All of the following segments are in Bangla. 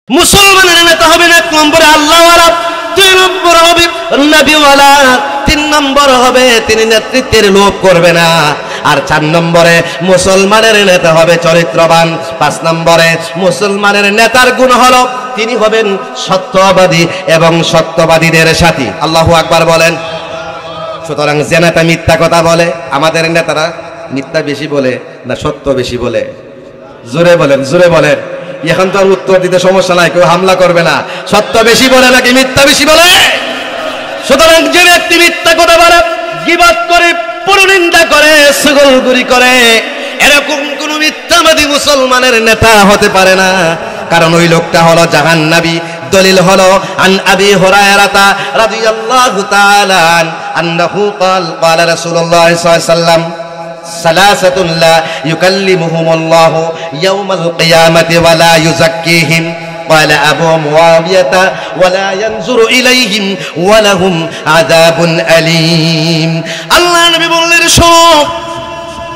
মুসলমানের নেতা হবেন এক নম্বরে আল্লাহওয়ালা, দুই নম্বর হবে নবীওয়ালা, তিন নম্বর হবে তিনি নেতৃত্বের লোভ করবে না, আর চার নম্বরে মুসলমানের নেতা হবে চরিত্রবান, পাঁচ নম্বরে মুসলমানের নেতার গুণ হলো তিনি হবেন সত্যবাদী এবং সত্যবাদীদের সাথী। আল্লাহু আকবার বলেন। সুতরাং যে নেতা মিথ্যা কথা বলে, আমাদের নেতারা মিথ্যা বেশি বলে না সত্য বেশি বলে? জোরে বলেন, জোরে বলেন। এখন তো আর উত্তর দিতে সমস্যা নাই, কেউ হামলা করবে না। সত্য বেশি বলে নাকি মিথ্যা বেশি বলে? সুতরাং যে ব্যক্তি মিথ্যা কথা বলে, গীবত করে, পরনিন্দা করে, সুগলগুরি করে, এরকম কোন মিথ্যাবাদী মুসলমানের নেতা হতে পারে না, কারণ ওই লোকটা হলো জাহান্নামী। দলিল হলো আন আবি হুরায়রা রাদিয়াল্লাহু তাআলা আনহু قال قال رسول الله صلى الله عليه وسلم ثلاثة لا يكلمهم الله يوم القيامة ولا يزكيهم قال أبو معاوية ولا ينظر إليهم ولهم عذاب أليم। আল্লাহ নবী বললেন, শোনো,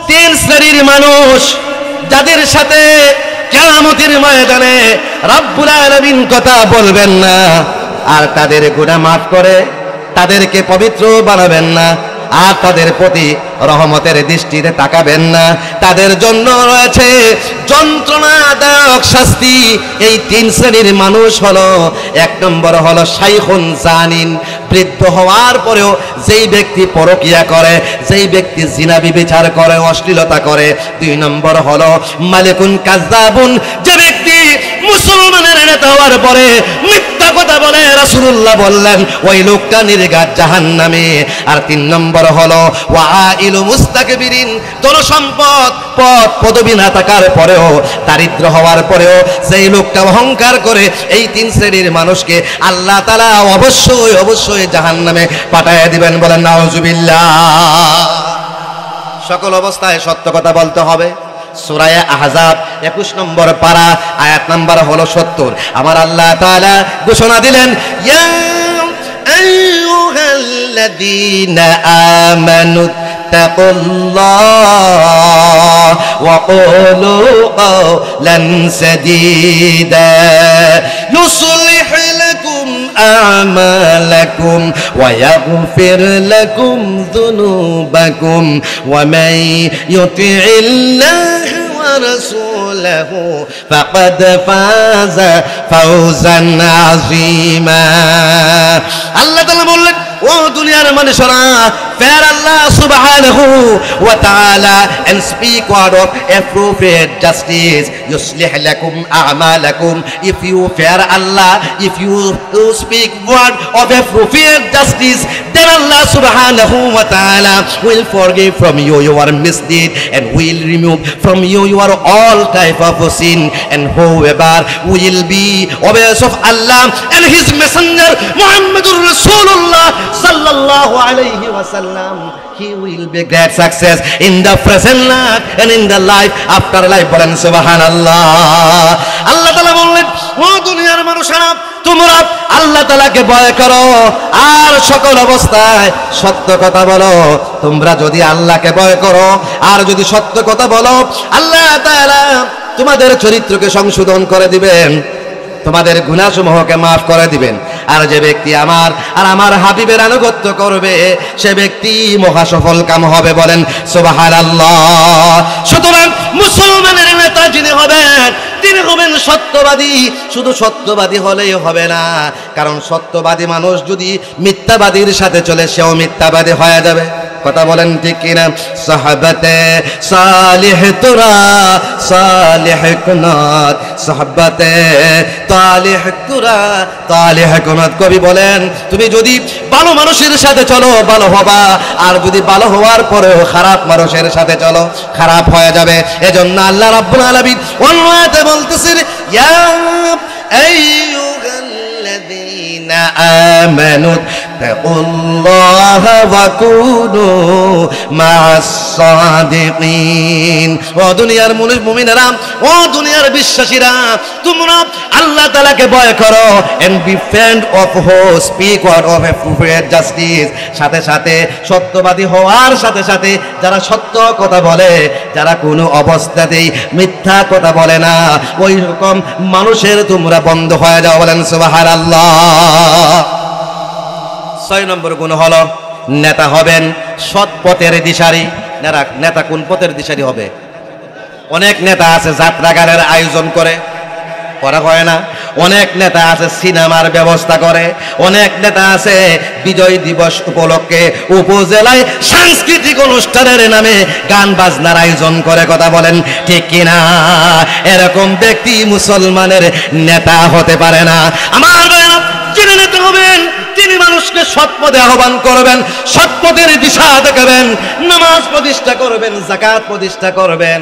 তিন শ্রেণীর মানুষ যাদের সাথে কিয়ামতের ময়দানে রব্বুল আলামিন কথা বলবেন না, আর তাদের গুনাহ মাফ করে তাদেরকে পবিত্র বানাবেন না, আর তাদের প্রতি রহমতের দৃষ্টিতে তাকাবেন না, তাদের জন্য রয়েছে যন্ত্রণাদায়ক শাস্তি। এই তিন শ্রেণীর মানুষ হলো, এক নম্বর হলো শাইখুন জানিন, বৃদ্ধ হওয়ার পরেও যেই ব্যক্তি পরকিয়া করে, যেই ব্যক্তি জিনা বিবিচার করে, অশ্লীলতা করে। দুই নম্বর হলো মালিকুন কাযযাবুন, যে ব্যক্তি মুসলমানের নেতা হওয়ার পরে মিথ্যা কথা বলে, রাসূলুল্লাহ বললেন ওই লোকটা নির্ঘাত জাহান্নামে। আর তিন নম্বর হলো ওয়াইলু মুস্তাকবিরিন, ধনসম্পদ পদ পদবী না থাকার পরেও, দারিদ্র হওয়ার পরেও যেই লোকটা অহংকার করে, এই তিন শ্রেণীর মানুষকে আল্লাহ তাআলা অবশ্যই অবশ্যই জাহান্নামে পাঠায় দিবেন। বলেন নাউজুবিল্লাহ। সকল অবস্থায় সত্য কথা বলতে হবে। সূরা আহজাব 21 নম্বর পারা, আয়াত নাম্বার হলো 70। আমার আল্লাহ তাআলা ঘোষণা দিলেন, ইয়া আইয়ুহাল্লাযীনা আমানু তাকুল্লাহ ওয়া কুলু কাওলান সাদীদা ইউসলিহ লাকুম আ'মালাকুম ওয়া ইয়াগফির লাকুম যুনুবাকুম ওয়া মান ইউতি'িল্লাহ ওয়া রাসূলাহু ফাকাদ ফাযা ফাওজান আযীমা। আল্লাহ তাআলা বললেন, ও দুনিয়ার মানুষেরা, fear Allah subhanahu wa ta'ala and speak word of appropriate justice. Yuslih lakum a'malakum. If you fear Allah, if you speak word of appropriate justice, then Allah subhanahu wa ta'ala will forgive from you your misdeed and will remove from you your all type of sin. And whoever will be obeyers of Allah and His Messenger Muhammadur Rasulullah sallallahu alayhi wa sallam, he will be great success in the present life and in the life after life. বলেন সুবহানাল্লাহ। আল্লাহ তাআলা বললেন, ও দুনিয়ার মানুষেরা, তোমরা আল্লাহ তাআলাকে ভয় করো আর সকল অবস্থায় সত্য কথা বলো। তোমরা যদি আল্লাহকে ভয় করো আর যদি সত্য কথা বলো, আল্লাহ তাআলা তোমাদের চরিত্রকে সংশোধন করে দিবেন, তোমাদের গুনাহসমূহকে মাফ করে দিবেন। আর যে ব্যক্তি আমার আর আমার হাবিবের আনুগত্য করবে, সে ব্যক্তি মহা সফল কাম হবে। বলেন সুবহানাল্লাহ। সুতরাং মুসলমানের নেতা যিনি হবেন, তিনি হবেন সত্যবাদী। শুধু সত্যবাদী হলেই হবে না, কারণ সত্যবাদী মানুষ যদি মিথ্যাবাদীর সাথে চলে, সেও মিথ্যাবাদী হয়ে যাবে। কথা বলেন ঠিক কিনা? সাহাবাতে সালিহ তোরা সালিহ কুনাত, সাহাবাতে তালিহ তোরা তালিহ কুনাত। কবি বলেন, তুমি যদি ভালো মানুষের সাথে চলো ভালো হবা, আর যদি ভালো হওয়ার পরেও খারাপ মানুষের সাথে চলো খারাপ হয়ে যাবে। এজন্য আল্লাহ রাব্বুল আলামিন অন্য আয়াতে বলতেছেন, ইয়া আইয়ুহাল্লাযীনা আমানু তাকুল্লাহ ওয়া কুনু মা'আস সাদিকিন। ও দুনিয়ার মুমিনেরা, ও দুনিয়ার বিশ্বাসীরা, তোমরা আল্লাহ তাআলাকে ভয় করো and be friend of who speak word of appropriate justice। সাথে সাথে সত্যবাদী হওয়ার সাথে সাথে যারা সত্য কথা বলে, যারা কোনো অবস্থাতেই মিথ্যা কথা বলে না, ওই রকম মানুষের তোমরা বন্ধ হয়ে যাও। বলেন সুবহানাল্লাহ। 6 নম্বর গুণ হলো নেতা হবেন সৎ পথের দিশারি। নেতা কোন পথের দিশারি হবে? অনেক নেতা আছে যাত্রাগানের আয়োজন করে, করা হয় না? অনেক নেতা আছে সিনেমার ব্যবস্থা করে, অনেক নেতা আছে বিজয় দিবস উপলক্ষে উপজেলায় সাংস্কৃতিক অনুষ্ঠানের নামে গান বাজনার আয়োজন করে। কথা বলেন ঠিক কিনা? এরকম ব্যক্তি মুসলমানের নেতা হতে পারে না। আমার ভাইরা, যিনি নেতা হবেন তিনি মানুষকে সৎ পথে আহ্বান করবেন, সৎ পথের দিশা দেখাবেন, নামাজ প্রতিষ্ঠা করবেন, যাকাত প্রতিষ্ঠা করবেন।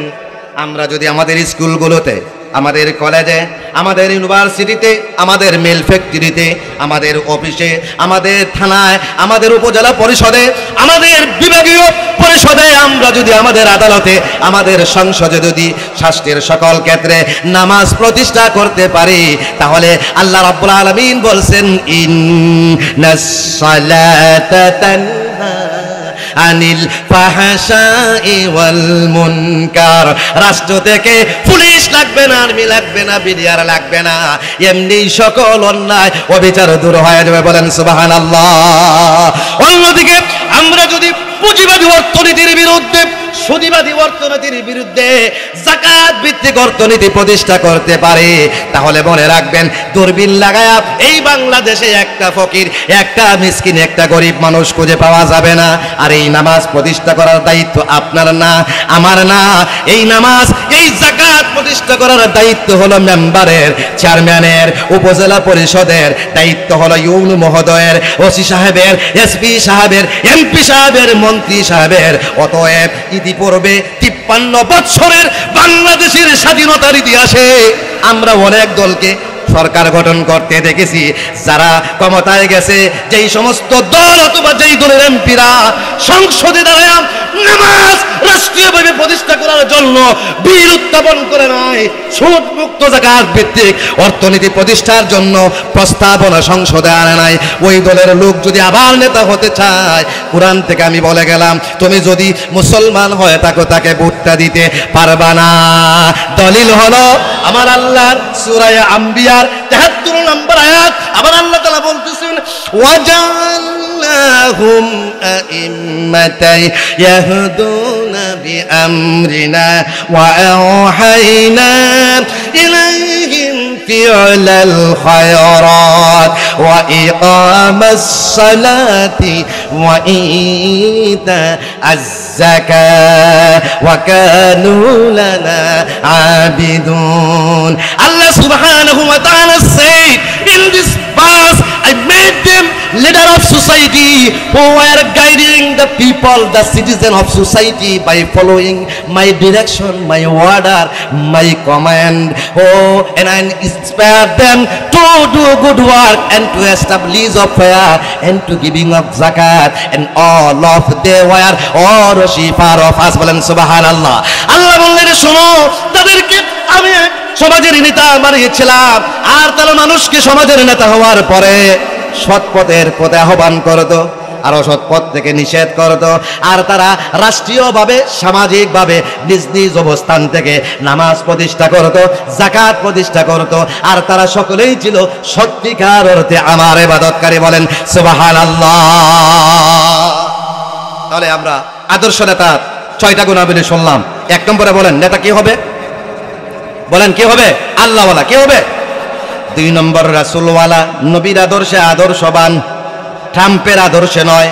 আমরা যদি আমাদের স্কুলগুলোতে, আমাদের কলেজে, আমাদের ইউনিভার্সিটিতে, আমাদের মিল ফ্যাক্টরিতে, আমাদের অফিসে, আমাদের থানায়, আমাদের উপজেলা পরিষদে, আমাদের বিভাগীয় পরিষদে, আমরা যদি আমাদের আদালতে, আমাদের সংসদে যদি শাস্তির সকল ক্ষেত্রে নামাজ প্রতিষ্ঠা করতে পারি, তাহলে আল্লাহ রাব্বুল আলামিন বলছেন ইন্নাস সালাতা তানহা আনিল ফাহশাই ওয়াল মুনকার। রাষ্ট্র থেকে পুলিশ লাগবে না, আর্মি লাগবে না, বিডিআর লাগবে না, এমনি সকল অন্যায় অবিচার দূর হয়ে যাবে। বলেন সুবহানাল্লাহ। অন্যদিকে আমরা যদি পুঁজিবাদী অর্থনীতির বিরুদ্ধে, সুদীবাদী অর্থনীতির বিরুদ্ধে যাকাত ভিত্তিক অর্থনীতি প্রতিষ্ঠা করতে পারে, তাহলে মনে রাখবেন দূরবীন লাগায়া এই বাংলাদেশে একটা ফকির, একটা মিসকিন, একটা গরিব মানুষ খুঁজে পাওয়া যাবে না। আর এই নামাজ প্রতিষ্ঠা করার দায়িত্ব আপনার না, আমার না। এই নামাজ, এই যাকাত প্রতিষ্ঠা করার দায়িত্ব হলো মেম্বারের, চেয়ারম্যানের, উপজেলা পরিষদের, দায়িত্ব হলো ইউনু মহোদয়ের, ওসি সাহেবের, এসপি সাহেবের, এমপি সাহেবের, মন্ত্রী সাহেবের। অতএব ইতিপূর্বে 53 বছরের বাংলাদেশের স্বাধীনতার ইতিহাসে আমরা অনেক দলকে সরকার গঠন করতে দেখেছি। যারা ক্ষমতায় গেছে, যেই সমস্ত দল অথবা যেই দলের এমপিরা সংসদে দাঁড়ায় নামাজ রাষ্ট্রীয়ভাবে প্রতিষ্ঠা করার জন্য বিল উত্থাপন করে নাই, সুদ মুক্ত যাকাত ভিত্তিক অর্থনীতি প্রতিষ্ঠার জন্য প্রস্তাবনা সংসদে আনে নাই, ওই দলের লোক যদি আবার নেতা হতে চায়, কোরআন থেকে আমি বলে গেলাম, তুমি যদি মুসলমান হয়ে থাকো তাকে ভোটটা দিতে পারবা না। দলিল হলো আমার আল্লাহর সূরা আম্বিয়ার 73 নম্বর আয়াত। আবার আল্লাহ তাআলা বলতেছেন ওয়াজাল্লাহুম আইম্মাতান ইয়াহদুনা বিআমরিনা ওয়া আওহাইনা ইলাইহিম ফি'লাল খায়রাত ওয়া ইকামাস সালাতি ওয়া ইতা'আজ যাকাত ওয়া কানু লানা আবিদুন। Allah subhanahu wa ta'ala said in this verse, I made them leader of society who were guiding the people, the citizen of society, by following my direction, my order, my command. Oh, and I inspired them to do good work and to establish of prayer and to giving of zakat, and all of they were worshipper of us. বলেন সুবহানাল্লাহ। আল্লাহ বললেন শোনো, তাদেরকে আমি সমাজের নেতা বানিয়েছিলাম, আর তারা মানুষকে সমাজের নেতা হওয়ার পরে সৎ পথের পথে আহ্বান করতো, আর অসৎ পথ থেকে নিষেধ করতো। আর তারা রাষ্ট্রীয়ভাবে, সামাজিকভাবে নিজ নিজ অবস্থান থেকে নামাজ প্রতিষ্ঠা করতো, যাকাত প্রতিষ্ঠা করতো। আর তারা সকলেই ছিল সত্যিকার অর্থে আমার ইবাদতকারী। বলেন সুবহানাল্লাহ। তাহলে আমরা আদর্শ নেতার 6টা গুণাবলী শুনলাম। 1 নম্বরে বলেন নেতা কি হবে? বলেন কি হবে? আল্লাহওয়ালা। কি হবে? 2 নম্বর রাসূলওয়ালা, নবীর আদর্শে আদর্শবান, ট্রাম্পের আদর্শে নয়,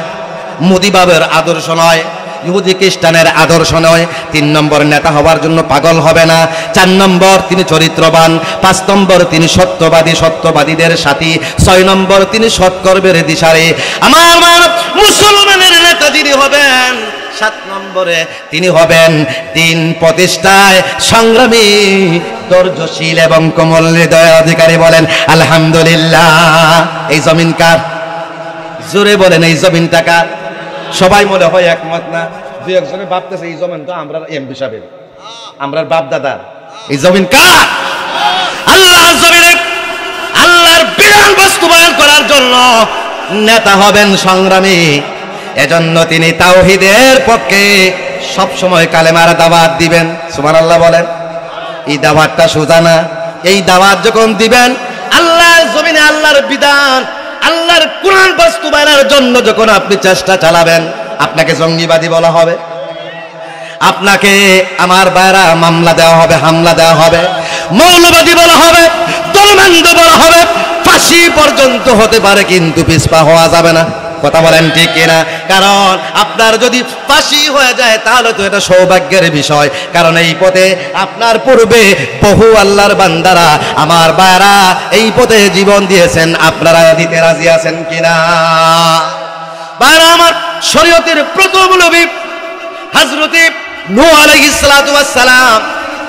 মোদি বাবের আদর্শ নয়, ইহুদি খ্রিস্টানের আদর্শ নয়। 3 নম্বর নেতা হওয়ার জন্য পাগল হবে না। 4 নম্বর তিনি চরিত্রবান। 5 নম্বর তিনি সত্যবাদী, সত্যবাদীদের সাথী। 6 নম্বর তিনি সৎকর্মের দিশারি। আমার মুসলমানের নেতা যিনি হবেন, 7 নম্বরে তিনি হবেন দিন প্রতিষ্ঠায় সংগ্রামী, ধৈর্যশীল এবং কোমল হৃদয়ের অধিকারী। বলেন আলহামদুলিল্লাহ। এই জমিন কার? জোরে বলেন এই জমিনটা কার? সবাই মনে হয় একমত না, দুই একজনে ভাবতেছে এই জমিন তো আমরা এমপি সাহেবের, আমরা বাপ দাদার। এই জমিন কার? আল্লাহর জমিনে আল্লাহর বিধান বাস্তবায়ন করার জন্য নেতা হবেন সংগ্রামী। এজন্য তিনি তাওহীদের পক্ষে সব সময় কালেমার দাওয়াত দিবেন। সুবহানাল্লাহ বলেন। এই দাওয়াতটা সোজা না। এই দাওয়াত যখন দিবেন আল্লাহর জমিনে আল্লাহর বিধান আল্লাহর কোরআন বাস্তবায়নের জন্য যখন আপনি চেষ্টা চালাবেন, আপনাকে জঙ্গিবাদী বলা হবে, আপনাকে আমার বাইরা মামলা দেওয়া হবে, হামলা দেওয়া হবে, মৌলবাদী বলা হবে, দলবন্ধ বলা হবে, ফাঁসি পর্যন্ত হতে পারে, কিন্তু পিছপা হওয়া যাবে না। কথা বলেন ঠিক কিনা? কারণ আপনার যদি ফাঁসি হয়ে যায় তাহলে তো এটা সৌভাগ্যের বিষয়, কারণ এই পথে আপনার পূর্বে বহু আল্লাহর বান্দারা আমার বাইরা এই পথে জীবন দিয়েছেন। আপনারা দিতে রাজি আছেন কিনা? বাইরা আমার, শরীয়তের প্রথম নবী হযরত নূহ আলাইহিস সালাতু ওয়াস সালাম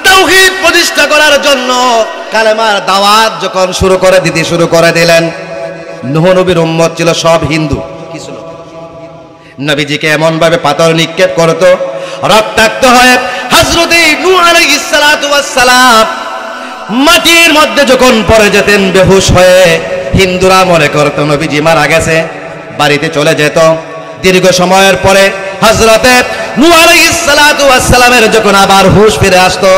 তাওহীদ প্রতিষ্ঠা করার জন্য কালেমার দাওয়াত যখন দিতে শুরু করে দিলেন, নূহ নবীর উম্মত ছিল সব হিন্দু। কি ছিল? নবীজিকে এমন ভাবে পাথর নিক্ষেপ করত, রক্তাক্ত হয়ে হযরত নূহ আলাইহিস সালাতু ওয়াস সালাম মাটির মধ্যে যখন পড়ে যেতেন বেহুশ হয়ে, হিন্দুরা মনে করত নবীজি মারা গেছে, বাড়িতে চলে যেত। দীর্ঘ সময়ের পরে হযরতে নূহ আলাইহিস সালাতু ওয়াস সালামের যখন আবার হুঁশ ফিরে আসতো,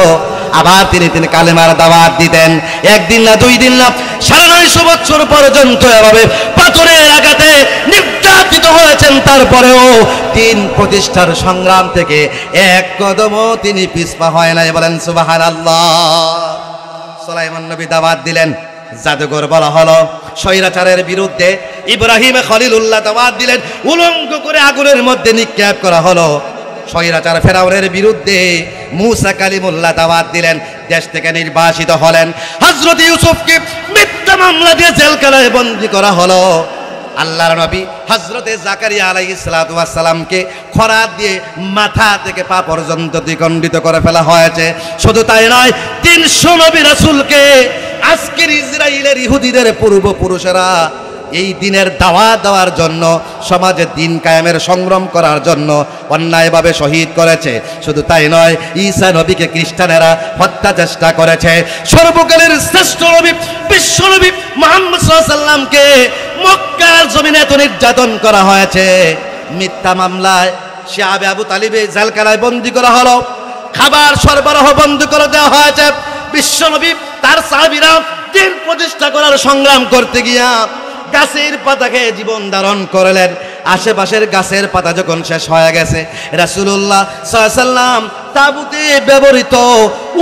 আবার তিনি কালেমার দাওয়াত দিতেন। একদিন না, দুই দিন না, 950 বছর পর্যন্ত এভাবে পাথরের আঘাতে নির্যাতিত হয়েছেন। তারপরেও দিন প্রতিষ্ঠার সংগ্রাম থেকে এক কদমও তিনি পিছপা হয় নাই। বলেন সুবহানাল্লাহ। সুলাইমান নবী দাওয়াত দিলেন, জাদুঘর বলা হলো। স্বৈরাচারের বিরুদ্ধে ইব্রাহিম খলিলুল্লাহ দাওয়াত দিলেন, উলঙ্গ করে আগুনের মধ্যে নিক্ষেপ করা হলো। স্বৈরাচার ফেরাউনের বিরুদ্ধে মূসা কালিমুল্লাহ দাওয়াত দিলেন, দেশ থেকে নির্বাসিত হলেন। হযরত ইউসুফকে মিথ্যা মামলা দিয়ে জেলখানায় বন্দী করা হলো। আল্লাহর নবী হযরতে জাকারিয়া আলাইহিস সালাতু ওয়াস সালামকে খরাত দিয়ে মাথা থেকে পা পর্যন্ত দ্বিখণ্ডিত করে ফেলা হয়েছে। শুধু তাই নয়, 300 নবী রাসূলকে আজকের ইসরায়েলের ইহুদিদের পূর্বপুরুষেরা এই দিনের দাওয়াত দেওয়ার জন্য, সমাজে দিন কায়েমের সংগ্রাম করার জন্য অন্যায়ভাবে শহীদ করেছে। শুধু তাই নয়, ঈসা নবীকে খ্রিস্টানেরা হত্যা চেষ্টা করেছে। সর্বকালের শ্রেষ্ঠ নবী বিশ্ব নবী মুহাম্মদ সাল্লাল্লাহু আলাইহি সাল্লামকে মক্কার জমিনে এত নির্যাতন করা হয়েছে। মিথ্যা মামলায় শিহাবে আবু তালিবে জেলখানায় বন্দী করা হলো, খাবার সরবরাহ বন্ধ করে দেওয়া হয়েছে। বিশ্ব নবী তার সাহাবীরা দিন প্রতিষ্ঠা করার সংগ্রাম করতে গিয়া গাছের পাতা খেয়ে জীবন ধারণ করলেন। আশেপাশের গাছের পাতা যখন শেষ হয়ে গেছে, রাসূলুল্লাহ সাল্লাল্লাহু আলাইহি সাল্লাম তাবুতে ব্যবহৃত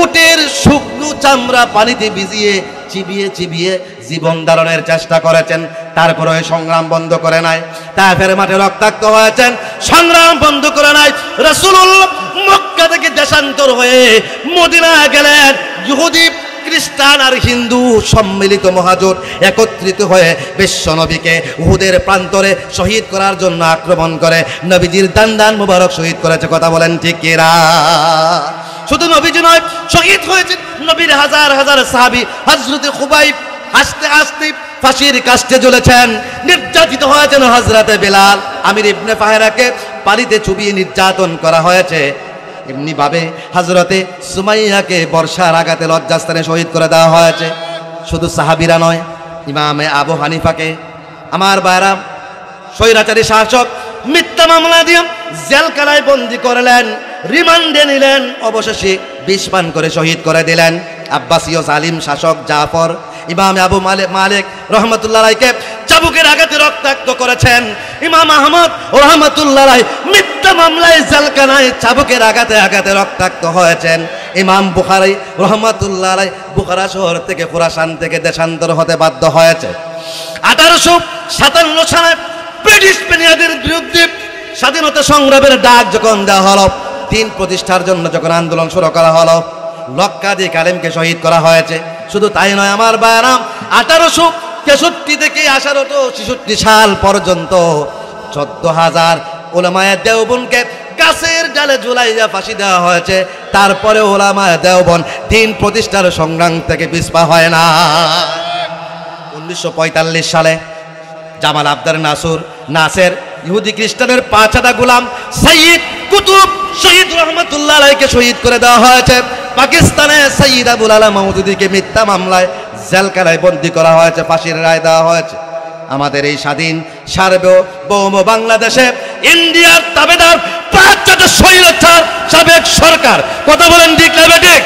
উটের শুকনো চামড়া পানিতে ভিজিয়ে চিবিয়ে চিবিয়ে জীবন ধারণের চেষ্টা করেছেন। তারপরে সংগ্রাম বন্ধ করে নাই। তায়েফের মাঠে রক্তাক্ত হয়েছেন, সংগ্রাম বন্ধ করে নাই। রাসূলুল্লাহ মক্কা থেকে দেশান্তর হয়ে মদিনা গেলেন। ইহুদি, খ্রিস্টান আর হিন্দু সম্মিলিত মহাজোট একত্রিত হয়ে বিশ্ব নবীকে উহুদের প্রান্তরে শহীদ করার জন্য আক্রমণ করে নবীজির দান মুবারক শহীদ করেছে। কথা বলেন ঠিক কিনা? শুধু নবীজি নয়, শহীদ হয়েছে নবীর হাজার হাজার সাহাবী। হযরত খুবাইব আস্তে আস্তে ফাঁসির কাস্টে ঝুলেছেন, নির্যাতিত হয়েছেন। হযরতে বেলাল, আমির ইবনে ফাহেরাকে পানিতে চুবিয়ে নির্যাতন করা হয়েছে। এমনি ভাবে হযরতে সুমাইয়াকে বর্ষার আঘাতে লজ্জাস্থানে শহীদ করে দেওয়া হয়েছে। শুধু সাহাবীরা নয়, ইমামে আবু হানিফাকে আমার বাইরা স্বৈরাচারী শাসক মিথ্যা মামলা দিয়ে জেলখানায় বন্দী করলেন, রিমান্ডে নিলেন, অবশেষে বিষ পান করে শহীদ করে দিলেন। আব্বাসীয় জালিম শাসক জাফর ইমাম আবু মালিক রহমতুল্লাহ আলাইহিকে চাবুকের আঘাতে রক্তাক্ত করেছেন। ইমাম আহমদ রহমতুল্লাহ আলাইহি মিথ্যা মামলায় জেলখানায় চাবুকের আঘাতে আঘাতে রক্তাক্ত হয়েছেন। ইমাম বুখারী রহমতুল্লাহ আলাইহি বুখারা শহর থেকে খুরাসান থেকে দেশান্তর হতে বাধ্য হয়েছে। 1857 সালে ব্রিটিশ বেনিয়াদের বিরুদ্ধে স্বাধীনতা সংগ্রামের ডাক যখন দেওয়া হলো, দিন প্রতিষ্ঠার জন্য যখন আন্দোলন শুরু করা হলো, লক্ষাধিক আলেমকে শহীদ করা হয়েছে। শুধু তাই নয় আমার ভাইরা, 1863 থেকে 1866 সাল পর্যন্ত 14,000 উলামায়ে দেওবন্দকে গাছের ডালে ঝুলাইয়া ফাঁসি দেওয়া হয়েছে। তারপরে উলামায়ে দেওবন্দ দিন প্রতিষ্ঠার সংগ্রাম থেকে পিছপা হয় না। 1945 সালে জামাল আবদার নাসুর নাসের ইহুদি খ্রিস্টানের 5 গোলাম সাইয়্যিদ কুতুব শহীদ রহমাতুল্লাহ আলাইহিকে শহীদ করে দেওয়া হয়েছে। পাকিস্তানে সাইয়্যিদ আবুল আলা মাওদুদীকে মিথ্যা মামলায় জেলখানায় বন্দী করা হয়েছে, ফাঁসির রায় দেওয়া হয়েছে। আমাদের এই স্বাধীন সার্বভৌম বাংলাদেশে ইন্ডিয়ার তাবেদার পাঁচটা স্বৈরাচার সাবেক সরকার, কথা বলেন ঠিক না বেঠিক?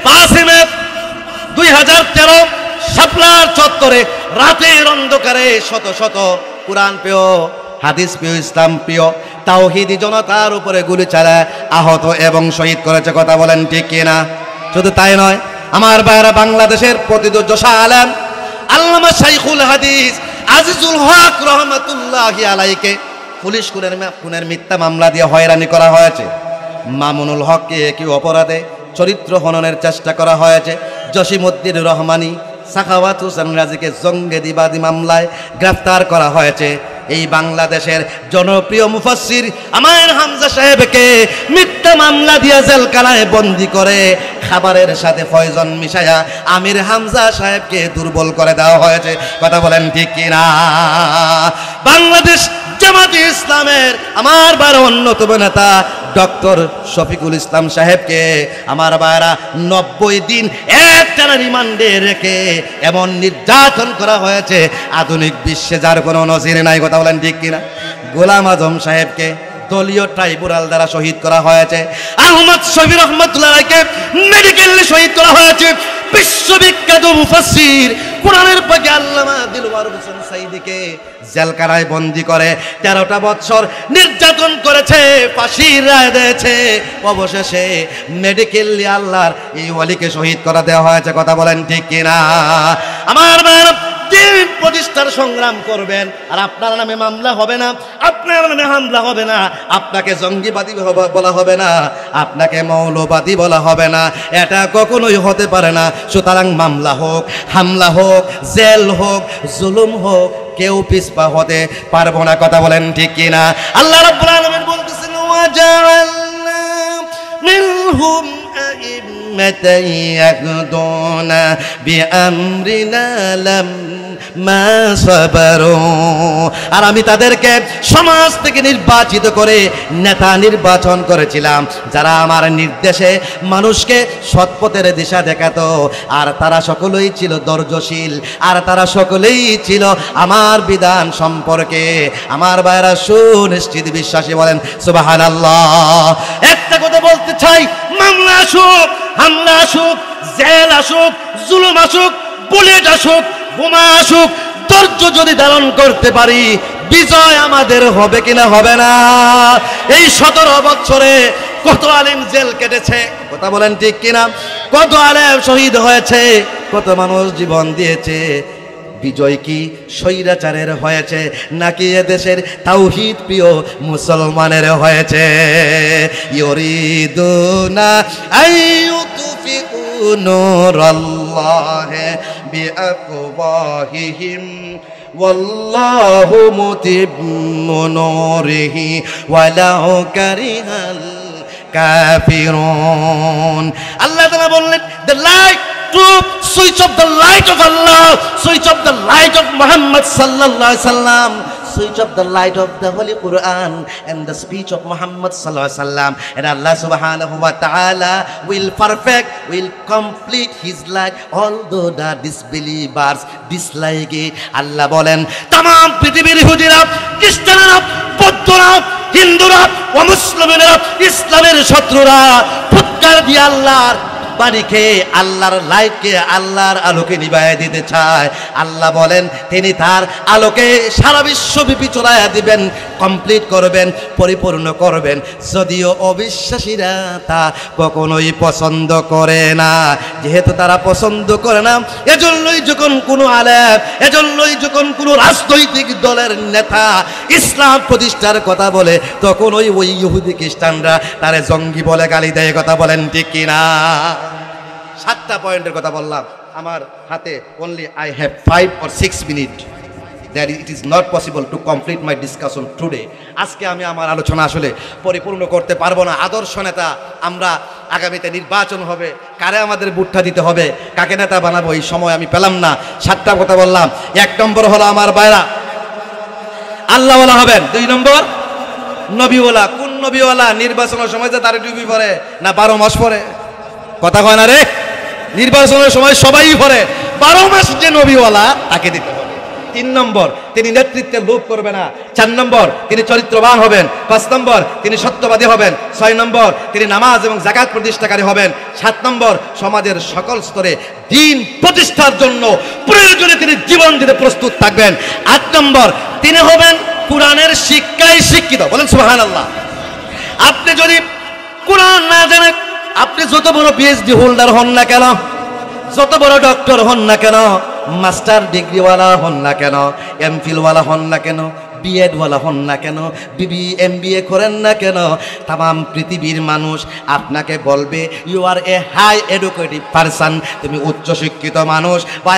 5 মে 2013 শাপলার চত্বরে রাতের অন্ধকারে শত শত কোরআন প্রিয়, হাদিস প্রিয়, ইসলাম প্রিয় তাওহীদি জনতার উপরে গুলি চালায় আহত এবং শহীদ করেছে, কথা বলেন ঠিক কিনা? শুধু তাই নয়, আমার ভাইরা বাংলাদেশের প্রতিযোজ্য আলেম আল্লামা শাইখুল হাদিস আজিজুল হক রহমাতুল্লাহি আলাইহিকে পুলিশ খুনের মিথ্যা মামলা দিয়ে হয়রানি করা হয়েছে। মামুনুল হককে একই অপরাধে চরিত্র হননের চেষ্টা করা হয়েছে। জসিমউদ্দিন রহমানি, সাখাওয়াত হোসেন রাজিকে জঙ্গিবাদী মামলায় গ্রেফতার করা হয়েছে। এই বাংলাদেশের জনপ্রিয় মুফাসসির আমায়ের হামজা সাহেবকে মিথ্যা মামলা দিয়ে জেলখানায় বন্দী করে খাবারের সাথে পয়জন মিশায়া আমির হামজা সাহেবকে দুর্বল করে দেওয়া হয়েছে, কথা বলেন ঠিক কিনা? বাংলাদেশ জামাতে ইসলামের আমার বার অন্যতম নেতা ডক্টর শফিকুল ইসলাম সাহেবকে আমার ভাইরা 90 দিন একটানা রিমান্ডে রেখে এমন নির্যাতন করা হয়েছে আধুনিক বিশ্বে যার কোনো নজির নাই, কথা বলেন ঠিক কিনা? গোলাম আজম সাহেবকে দলীয় ট্রাইব্যুনাল দ্বারা শহীদ করা হয়েছে। আহমদ শফি রহমাতুল্লাহকে মেডিকেলে শহীদ করা হয়েছে। বিশ্ববিখ্যাত মুফাসসির কোরআনের পাকে আল্লামা দিলওয়ার হোসেন সাইদিকে জেলখানায় বন্দী করে 13টা বছর নির্যাতন করেছে, ফাঁসির রায় দিয়েছে। অবশেষে মেডিকেলে আল্লাহর এই ওয়ালিকে শহীদ করা দেওয়া হয়েছে, কথা বলেন ঠিক কিনা? আমার দিন প্রতিষ্ঠার সংগ্রাম করবেন আর আপনার নামে মামলা হবে না, আপনার নামে হামলা হবে না, আপনাকে জঙ্গিবাদী বলা হবে না, আপনাকে মৌলবাদী বলা হবে না, এটা কখনোই হতে পারে না। সুতরাং মামলা হোক, হামলা হোক, জেল হোক, জুলুম হোক, কেউ পিছপা হতে পারবো না, কথা বলেন ঠিক কিনা? আল্লাহ রাব্বুল আলামিন বলতেছেন ওয়াজআলনা মিনহুম আইম্মাতান ইয়াহদুনা বিআমরিনা লাম্মা সাবারু, আর আমি তাদেরকে সমাজ থেকে নির্বাচিত করে নেতা নির্বাচন করেছিলাম যারা আমার নির্দেশে মানুষকে সৎপথের দিশা দেখাতো, আর তারা সকলেই ছিল ধৈর্যশীল, আর তারা সকলেই ছিল আমার বিধান সম্পর্কে আমার ভাইরা সুনিশ্চিত বিশ্বাসী, বলেন সুবহানাল্লাহ। একটা কথা বলতে চাই, মামলা আসুক, হামলা আসুক, জেল আসুক, জুলুম আসুক, বুলেট আসুক, বোমা আসুক, ধৈর্য যদি ধারণ করতে পারি বিজয় আমাদের হবে কিনা? হবে না। এই 17 বছরে কত আলেম জেল কেটেছে, কথা বলেন ঠিক কিনা? কত আলেম শহীদ হয়েছে, কত মানুষ জীবন দিয়েছে। বিজয় কি স্বৈরাচারের হয়েছে নাকি এদেশের তাওহীদ প্রিয় মুসলমানের হয়েছে? ইউরিদুনা আইয়ুতফিউ নূরাল্লাহি বিআফওয়াহিহিম ওয়াল্লাহু মুতিম্মু নূরিহি ওয়ালাউ কারিহাল কাফিরুন। আল্লাহ তাআলা বললেন, the light to switch off the light of Allah, switch off the light of Muhammad sallallahu alaihi wasallam, switch off the light of the Holy Quran and the speech of Muhammad sallallahu alaihi wasallam, and Allah subhanahu wa ta'ala will perfect, will complete his light, although the disbelievers dislike it. Allah বলেন, तमाम পৃথিবীর ইহুদিরা, খ্রিস্টানরা, বৌদ্ধরা, হিন্দুরা ও মুসলিমরা, ইসলামের শত্রুরা ফুৎকার দিয়ে আল্লাহর বাড়িকে, আল্লাহর লাইটকে, আল্লাহর আলোকে নিভাইয়া দিতে চায়। আল্লাহ বলেন তিনি তার আলোকে সারা বিশ্বব্যাপী ছড়াইয়া দিবেন, কমপ্লিট করবেন, পরিপূর্ণ করবেন। যদিও অবিশ্বাসীরা তা কখনোই পছন্দ করে না। যেহেতু তারা পছন্দ করে না, এজন্যই যখন কোনো আলেম, এজন্যই যখন কোনো রাজনৈতিক দলের নেতা ইসলাম প্রতিষ্ঠার কথা বলে, তখন ওই ইহুদি খ্রিস্টানরা তারে জঙ্গি বলে গালি দেয়, কথা বলেন ঠিক কিনা? 7টা পয়েন্টের কথা বললাম। আমার হাতে only I have 5 or 6 minutes, that it is not possible to complete my discussion today. আজকে আমি আমার আলোচনা আসলে পরিপূর্ণ করতে পারবো না। আদর্শ নেতা আমরা, আগামীতে নির্বাচন হবে, কারে আমাদের ভোটটা দিতে হবে, কাকে নেতা বানাবো, এই সময় আমি পেলাম না। 7টা কথা বললাম। 1 নম্বর হলো আমার ভাইরা, আল্লাহওয়ালা হবেন। 2 নম্বর নবীওয়ালা। কোন নবীওয়ালা? নির্বাচনের সময় যে তারে টুপি পরে না 12 মাস পরে? কথা কয় না রে? নির্বাচনের সময় সবাই পরে, 12 মাস যে নবীওয়ালা তাকে দিতে হবে। 3 নম্বর, তিনি নেতৃত্বের লোভ করবে না। 4 নম্বর, তিনি চরিত্রবান হবেন। 5 নম্বর, তিনি সত্যবাদী হবেন। 6 নম্বর, তিনি নামাজ এবং যাকাত প্রতিষ্ঠাকারী হবেন। 7 নম্বর, সমাজের সকল স্তরে দ্বীন প্রতিষ্ঠার জন্য প্রয়োজনে তিনি জীবন দিতে প্রস্তুত থাকবেন। 8 নম্বর, তিনি হবেন কোরআনের শিক্ষায় শিক্ষিত। বলেন সুবহানাল্লাহ। আপনি যদি কোরআন না জানেন, আপনি যত বড় পিএইচডি হোল্ডার হন না কেন, যত বড় ডক্টর হন না কেন, মাস্টার ডিগ্রিওয়ালা হন না কেন, এমফিলওয়ালা হন না কেন, বিএডওয়ালা হন না কেন, এমবিএ করেন না কেন, তাম পৃথিবীর মানুষ আপনাকে বলবে you are a high educated person, তুমি উচ্চ শিক্ষিত মানুষ। বা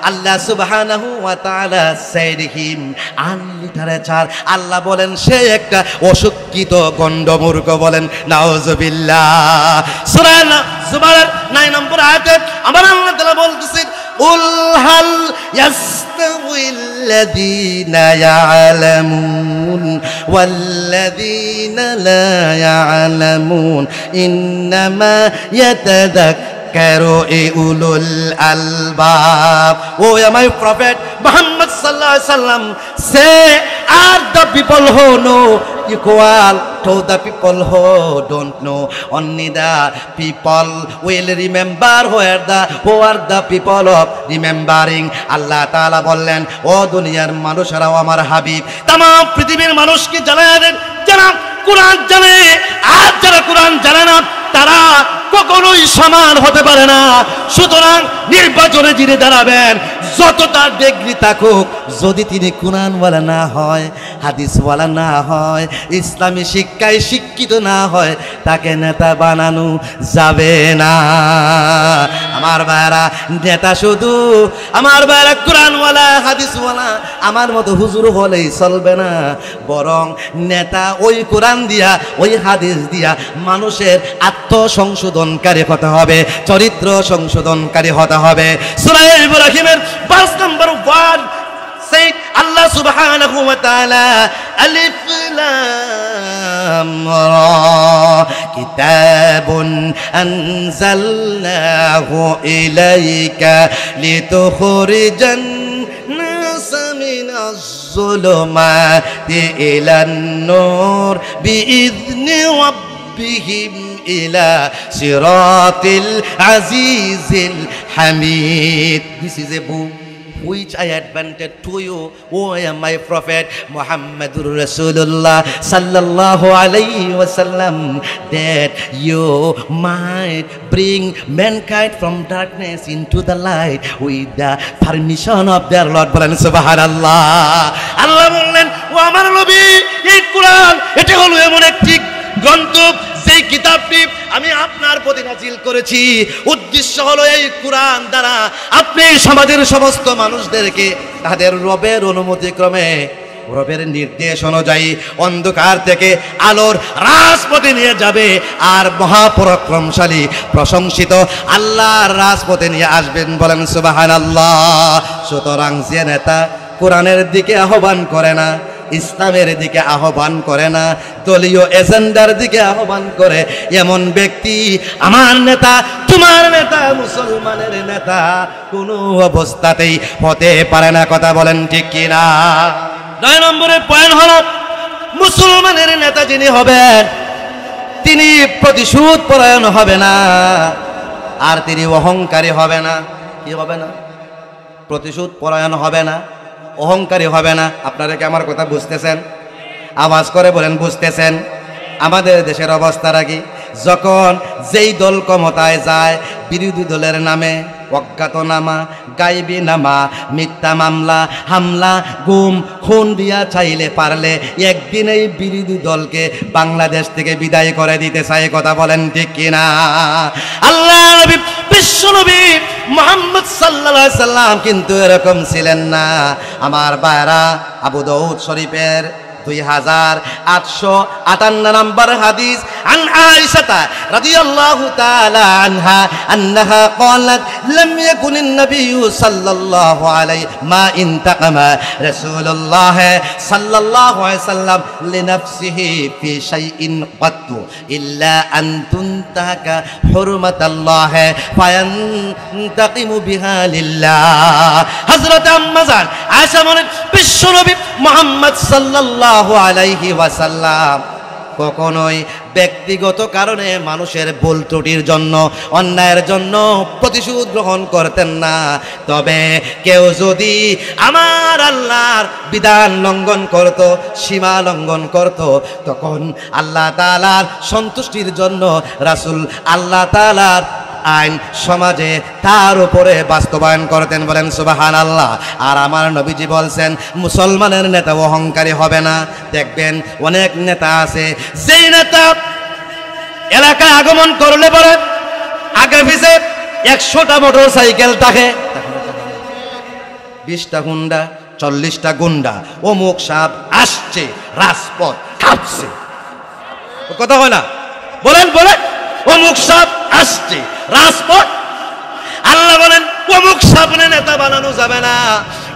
আল্লাহ সুবহানাহু ওয়া তাআলা সেড হিম আনলিটারেচার, আল্লাহ বলেন সে একটা অশিক্ষিত গন্ডমূর্খ। বলেন নাউজুবিল্লাহ। সূরা জুমারের 9 নম্বর আয়াতে আমার আল্লাহ তাআলা বলতেছেন উল হাল ইয়াস্তাউইল্লাযীনা ইয়ালামুন ওয়াল্লাযীনা লা ইয়ালামুন ইন্নামা ইয়াতাযাক্কারু উলুল আলবাব। ও মাই প্রফেট মুহাম্মদ সাল্লাল্লাহু আলাইহি ওয়াসাল্লাম, সে are the people who know equal to the people who don't know, only the people will remember who are the people of remembering। আল্লাহ তাআলা বললেন ও দুনিয়ার মানুষেরাও আমার হাবিব तमाम পৃথিবীর মানুষকে জানায় দেন যারা কোরআন জানে আর যারা কোরআন জানে না তারা কখনোই সমান হতে পারে না। সুতরাং নির্বাচনে যিনি দাঁড়াবেন যত তার ডিগ্রি থাকুক, যদি তিনি কোরআনওয়ালা না হয়, হাদিসওয়ালা না হয়, ইসলামী শিক্ষায় শিক্ষিত না হয়, তাকে নেতা বানানো যাবে না। আমার ভাইরা, নেতা শুধু আমার ভাইরা কোরআনওয়ালা হাদিসওয়ালা আমার মতো হুজুর হলেই চলবে না, বরং নেতা ওই কোরআন দিয়া ওই হাদিস দিয়া মানুষের আত্মসংশোধনকারী হতে হবে, চরিত্র সংশোধনকারী হতে হবে। সূরা ইব্রাহিমের 5 নম্বর ওয়ার্ড সেই আল্লাহ সুবহানাহু ওয়া তাআলা আলিফ লাম রা কিতাবুন আনজালনাহু ইলাইকা লিতুখরিজান নাস মিনাজ যুলুমাতি ইলান নূর বিইذনি রাব্বিহিম ইলা সিরাতিল আজিজিল Hamid. This is a book which I advanted to you, O my prophet Muhammadur Rasulullah sallallahu alayhi wasallam, that you might bring mankind from darkness into the light with the permission of their Lord. বলেন সুবহানাল্লাহ। আল্লাহ বললেন ও আমার নবী, এই কোরআন এটা হলো এমন একটি গ্রন্থ যেই কিতাবটি আমি আপনার প্রতি নাজিল করেছি, উদ্দেশ্য হলো এই কোরআন দ্বারা আপনি সমাজের সমস্ত মানুষদেরকে তাদের রবের অনুমতি ক্রমে, রবের নির্দেশ অনুযায়ী অন্ধকার থেকে আলোর রাজপথে নিয়ে যাবে, আর মহাপরাক্রমশালী প্রশংসিত আল্লাহর রাজপথে নিয়ে আসবেন। বলেন সুবহানাল্লাহ। সুতরাং যে নেতা কোরআনের দিকে আহ্বান করে না, ইসলামের দিকে আহ্বান করে না, দলীয় এজেন্ডার দিকে আহ্বান করে, এমন ব্যক্তি আমার নেতা, তোমার নেতা, মুসলমানের নেতা কোনো অবস্থাতেই হতে পারে না। কথা বলেন ঠিক কিনা? 9 নম্বরের পয়েন্ট হলো মুসলমানের নেতা যিনি হবেন তিনি প্রতিশোধ পরায়ণ হবে না, আর তিনি অহংকারী হবে না। কি হবে না? প্রতিশোধ পরায়ণ হবে না, অহংকারী হবে না। আপনারা কি আমার কথা বুঝতেছেন? আওয়াজ করে বলেন বুঝতেছেন? আমাদের দেশের অবস্থাটা কি? যখন যেই দল ক্ষমতায় যায়, বিরোধী দলের নামে অজ্ঞাতনামা, গায়েবী নামা, মিথ্যা মামলা, হামলা, গুম, খুন দিয়া চাইলে পারলে একদিন এই বিরোধী দলকে বাংলাদেশ থেকে বিদায় করে দিতে চায়। কথা বলেন ঠিক কিনা? আল্লাহ নবী, বিশ্ব নবী মুহাম্মদ সাল্লাল্লাহু আলাইহি সাল্লাম কিন্তু এরকম ছিলেন না। আমার ভাইরা, আবু দাউদ শরীফের 2858 নম্বর হাদিস আন আয়েশা রাদিয়াল্লাহু তাআলা আনহা আন্নাহা ক্বালাত লাম ইয়াকুনিন নাবিয়্যু সাল্লাল্লাহু আলাইহি মা ইনতাকামা রাসূলুল্লাহ সাল্লাল্লাহু আলাইহি সাল্লাম লিনাফসিহি ফি শাইইন ক্বাত্তু ইল্লা আন তুনতাকা হুরমাতাল্লাহ ফায়ান্তাকিমু বিহা লিল্লাহ। হযরত আম্মা জান আয়েশা বলেন বিশ্বনবী মুহাম্মদ সাল্লাল্লাহু আলাইহি ওয়াসাল্লাম কখনোই ব্যক্তিগত কারণে মানুষের ভুল ত্রুটির জন্য অন্যায়ের জন্য প্রতিশোধ গ্রহণ করতেন না। তবে কেউ যদি আমার আল্লাহর বিধান লঙ্ঘন করত, সীমা লঙ্ঘন করত, তখন আল্লাহ তাআলার সন্তুষ্টির জন্য রাসূল আল্লাহ তাআলার আইন সমাজে তার উপরে বাস্তবায়ন করতেন। বলেন সুবহানাল্লাহ। আর আমার নবীজি বলছেন মুসলমানের নেতা অহংকারী হবে না। দেখবেন অনেক নেতা আছে, যেই নেতা এলাকায় আগমন করলে পরে আগে পিছে 100টা মোটর সাইকেল থাকে, 20টা হুন্ডা, 40টা গুন্ডা, অমুক সাহেব আসছে, রাজপথ কাঁপছে। কথা হয় না? বলেন বলেন, অমুক সাহেব আসছে, রাজপথ। আল্লাহ বলেন অমুক সামনে নেতা বানানো যাবে না।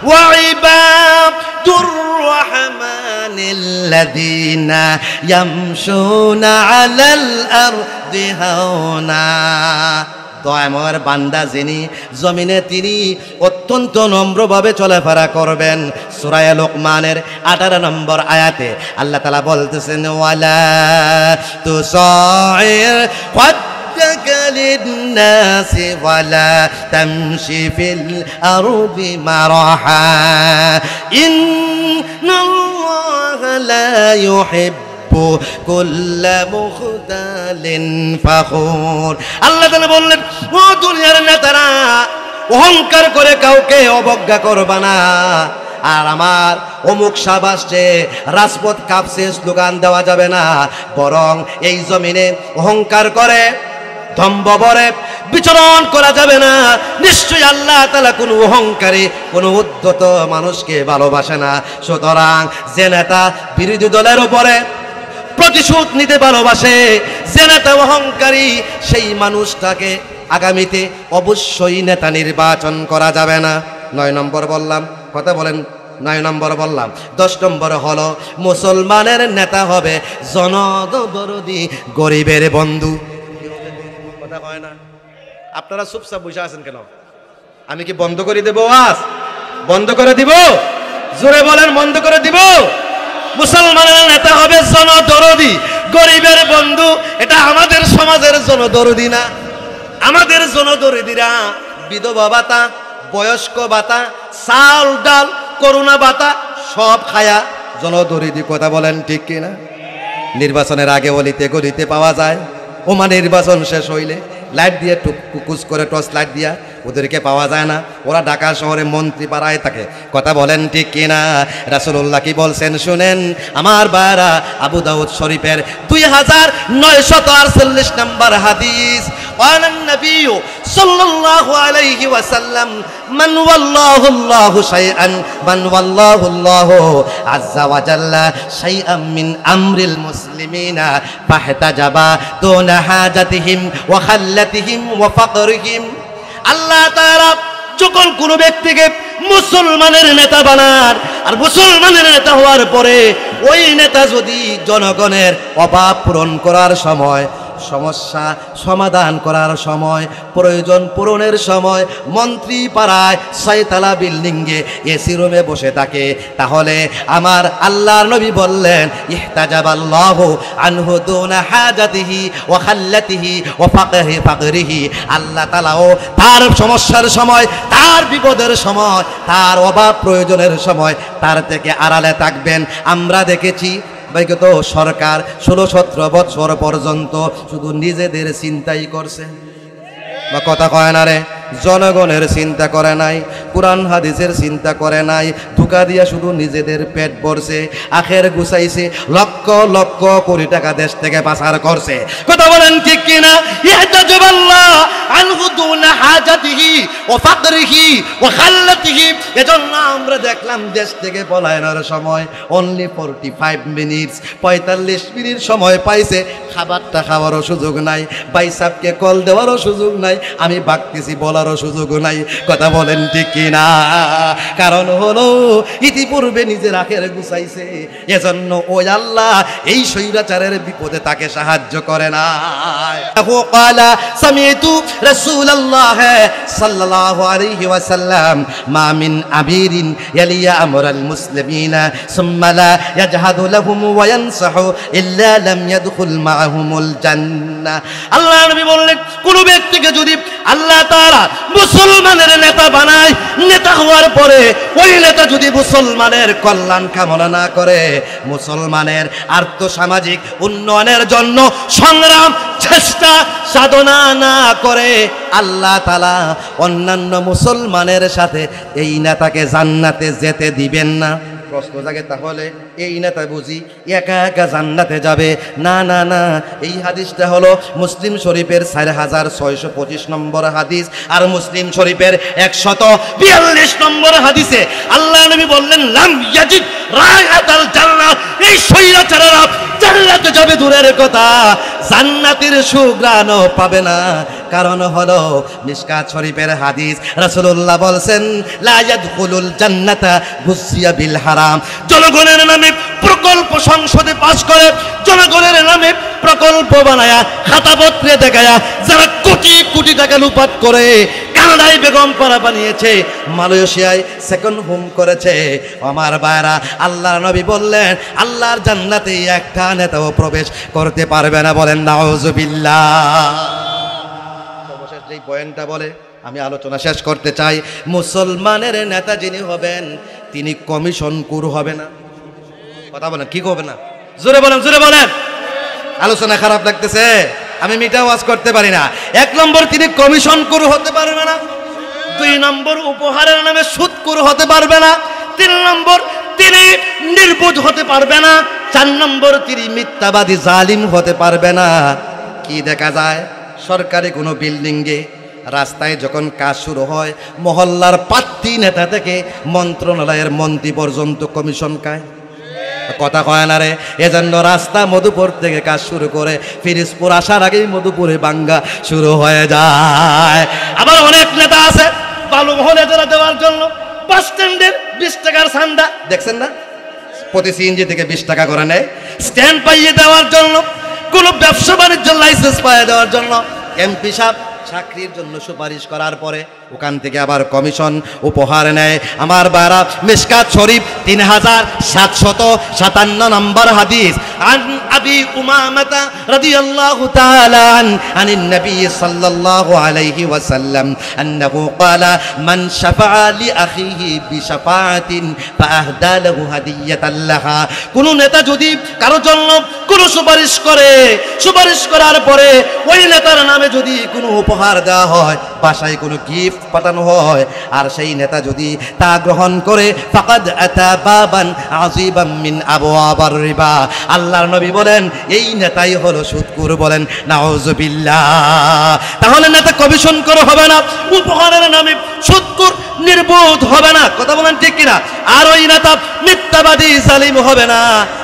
ওয়াইবাদুর রহমানিল্লাযীনা ইয়ামশুনা আলাল আরদি হাওনা। দয়াময়ের বান্দা যিনি জমিনে, তিনি অত্যন্ত নম্রভাবে চলাফেরা করবেন। সূরা লোকমানের 18 নম্বর আয়াতে আল্লাহ তাআলা বলতেছেন ওয়ালা তুসাইর للناس ولا تمشي في الأرض مرحا إن الله لا يحب كل مختال فخور। আল্লাহ তাআলা বললেন ও দুনিয়ার নেতারা, অহংকার করে কাউকে অবজ্ঞা করবা না। আর আমার অমুক সাহেব আসছে, রাজপথ কাঁপছে, স্লোগান দেওয়া যাবে না। বরং এই জমিনে অহংকার করে, দম্ভ ভরে বিচরণ করা যাবে না। নিশ্চয়ই আল্লাহ তাআলা কোনো অহংকারী, কোনো উদ্ধত মানুষকে ভালোবাসে না। সুতরাং যে নেতা বিরোধী দলের উপরে প্রতিশোধ নিতে ভালোবাসে, যে নেতা অহংকারী, সেই মানুষটাকে আগামীতে অবশ্যই নেতা নির্বাচন করা যাবে না। 9 নম্বর বললাম, কথা বলেন। 9 নম্বর বললাম। 10 নম্বর হলো মুসলমানের নেতা হবে জনদরদি, গরিবের বন্ধু। কথা হয় না? আপনারা চুপচাপ বসে আছেন কেন? আমি কি বন্ধ করে দেব? আজ বন্ধ করে দিব? জোরে বলেন, বন্ধ করে দিব? মুসলমানের নেতা হবে জনদরদি, গরিবের বন্ধু। এটা আমাদের সমাজের জনদরদি না। আমাদের জনদরদিরা বিধবা ভাতা, বয়স্ক ভাতা, চাল ডাল, করোনা ভাতা সব খায়া জনদরদি। কথা বলেন ঠিক কিনা? নির্বাচনের আগে অলিতে গলিতে পাওয়া যায়। ওমা নির্বাচন শেষ হইলে লাইট দিয়ে টুকুস করে টর্চ লাইট দিয়া ওদেরকে পাওয়া যায় না। ওরা ঢাকা শহরে মন্ত্রী পাড়ায় থাকে। কথা বলেন ঠিক কিনা? রাসূলুল্লাহ কি বলছেন শুনেন আমার বারা। আবু দাউদ শরীফের 2948 নম্বর হাদিস। قال النبي صلى الله عليه وسلم من والله الله شيئا من والله الله عز وجل شيئا من أمر المسلمين فاحتجب دون حاجتهم وخلتهم وفقرهم। আল্লাহ তাআলা যখন কোনো ব্যক্তিকে মুসলমানের নেতা বানান, আর মুসলমানের নেতা হওয়ার পরে ওই নেতা যদি জনগণের অভাব পূরণ করার সময়, সমস্যা সমাধান করার সময়, প্রয়োজন পূরণের সময় মন্ত্রী পাড়ায় 6 তলা বিল্ডিংয়ে এসি রুমে বসে থাকে, তাহলে আমার আল্লাহর নবী বললেন ইহতাজাবাল্লাহু আনহু দুনা হাজাতিহি ওয়া খাল্লাতিহি ওয়া ফাকরিহি। আল্লাহ তাআলাও তার সমস্যার সময়, তার বিপদের সময়, তার অভাব প্রয়োজনের সময় তার থেকে আড়ালে থাকবেন। আমরা দেখেছি বিগত সরকার 16-17 বছর পর্যন্ত শুধু নিজেদের চিন্তাই করছে। বা কথা কয় না রে? জনগণের চিন্তা করে নাই, কোরআন হাদিসের চিন্তা করে নাই, ধোঁকা দিয়া শুধু নিজেদের পেট ভরছে, আখের গুছাইছে, লক্ষ লক্ষ কোটি টাকা দেশ থেকে পাচার করছে। কথা বলেন ঠিক কিনা? ইহতাজাবাল্লাহ আনহু দুনা হাজাতিহি ওয়া ফাকরিহি ওয়া খাল্লাতিহি। এজন্য আমরা দেখলাম দেশ থেকে পলায়নের সময় অনলি 45 মিনিটস, 45 মিনিট সময় পাইছে, খাবারটা খাওয়ারও সুযোগ নাই, বাইসাবকে কল দেওয়ারও সুযোগ নাই, আমি বাগতেছি বলারও সুযোগ নাই। কথা বলেন ঠিক কিনা? কারণ হলো ইতিপূর্বে নিজের আখের গুছাইছে, এজন্য ওই আল্লাহ এই স্বৈরাচারের বিপদে তাকে সাহায্য করে না। ক্বালা সামিতু রাসূলুল্লাহ সাল্লাল্লাহু আলাইহি ওয়াসাল্লাম মা মিন আমিরিন ইয়ালিয়া আমরাল মুসলিমিনা সুম্মা লা ইয়াজহাদু লাহুম ওয়া ইয়ানসাহু ইল্লা লাম ইয়াদখুল মাআহুমুল জান্নাহ। আল্লাহ নবী বললেন, কোন ব্যক্তিকে যদি আল্লাহ তাআলা মুসলমানের নেতা বানায়, নেতা হওয়ার পরে ওই নেতা যদি মুসলমানের কল্যাণ কামনা না করে, মুসলমানের আর্থসামাজিক উন্নয়নের জন্য সংগ্রাম চেষ্টা সাধনা না করে, আল্লাহ তাআলা অন্যান্য মুসলমানের সাথে এই নেতাকে জান্নাতে যেতে দিবেন না। প্রশ্ন জাগে, তাহলে এই নেতা বুঝি একা একা জান্নাতে যাবে? না না না, এই হাদিসটা হলো মুসলিম শরীফের 4625 নম্বর হাদিস, আর মুসলিম শরীফের 142 নম্বর হাদিসে আল্লাহ নবী বললেন, লাম ইয়াজিদ রায়াতাল জান্নাহ, এই স্বৈরাচারেরা জান্নাতে যাবে দূরের কথা, জান্নাতের সুঘ্রাণও পাবে না। কারণ হলো মিশকাত শরীফের হাদিস, রাসূলুল্লাহ বলছেন, লা ইয়াদখুলুল জান্নাতা গুসিয়া বিল হারাম। জনগণের নামে প্রকল্প সংসদে পাস করে, জনগণের নামে প্রকল্প বানায়া খাতাপত্রে দেখায়া যারা কোটি কোটি টাকা লুপাট করে, কানাডায় বেগম পাড়া বানিয়েছে, মালয়েশিয়ায় সেকেন্ড হোম করেছে, আমার ভাইরা, আল্লাহর নবী বললেন আল্লাহর জান্নাতে একটা নেতাও প্রবেশ করতে পারবে না। বলেন নাউযুবিল্লাহ। সর্বশেষ যেই পয়েন্টটা বলে আমি আলোচনা শেষ করতে চাই, মুসলমানের নেতা যিনি হবেন তিনি কমিশনকুর হবে না। কথা বলেন, কি হবে না? জোরে বলেন, জোরে বলেন। আলোচনা খারাপ লাগতেছে, আমি মিটা ওয়াজ করতে পারি না। 1 নম্বর, তিনি কমিশনকুর হতে পারবে না। 2 নম্বর, উপহারের নামে সুদকুর হতে পারবে না। 3 নম্বর, তিনি নির্বোধ হতে পারবে না। 4 নম্বর, তিনি মিথ্যাবাদী জালিম হতে পারবে না। কি দেখা যায়, সরকারি কোনো বিল্ডিংয়ে রাস্তায় যখন কাজ শুরু হয়, মহল্লার প্রার্থী নেতা থেকে মন্ত্রণালয়ের মন্ত্রী পর্যন্ত কমিশন খায়। কথা কয় না রে? এজন্য রাস্তা মধুপুর থেকে কাজ শুরু করে ফিরিজপুর আসার আগেই মধুপুরে বাঙ্গা শুরু হয়ে যায়। আবার অনেক নেতা আছে বালু মহলে দেওয়ার জন্য বাস স্ট্যান্ডের 20 টাকার চান্দা, দেখছেন না? প্রতি সিএনজি থেকে 20 টাকা করে নেয়। স্ট্যান্ড পাইয়ে দেওয়ার জন্য, কোন ব্যবসা বাণিজ্য লাইসেন্স পাইয়ে দেওয়ার জন্য, এমপি সাহেব চাকরির জন্য সুপারিশ করার পরে ওখান থেকে আবার কমিশন উপহার নেয়। আমার বারা, মিশকাত শরীফ 3757 নম্বর হাদিস, আন আবি উমামাতা রাদিয়াল্লাহু তাআলা আনিন নবী সাল্লাল্লাহু আলাইহি ওয়াসাল্লাম আন্নাহু ক্বালা মান শাফাআ লি আখিহি বিশাফাআতিন ফাআহদা লাহু হাদিয়াতান লাহা। কোন নেতা যদি কারো জন্য কোন সুপারিশ করে, সুপারিশ করার পরে ওই নেতার নামে যদি কোনো উপহার দেওয়া হয়, বাসায় কোনো গিফট পাঠানো হয়, আর সেই নেতা যদি তা গ্রহণ করে, ফাকাদ আতা বাবান আযীবাম মিন আবওয়াবার রিবা। আল্লাহর নবী বলেন এই নেতাই হলো সুদখোর। বলেন নাউযুবিল্লাহ। তাহলে নেতা কমিশন করে হবে না, উপহারের নামে সুদখোর নির্বোধ হবে না। কথা বলেন ঠিক কিনা? আর ওই নেতা মিথ্যাবাদী জালিম হবে না।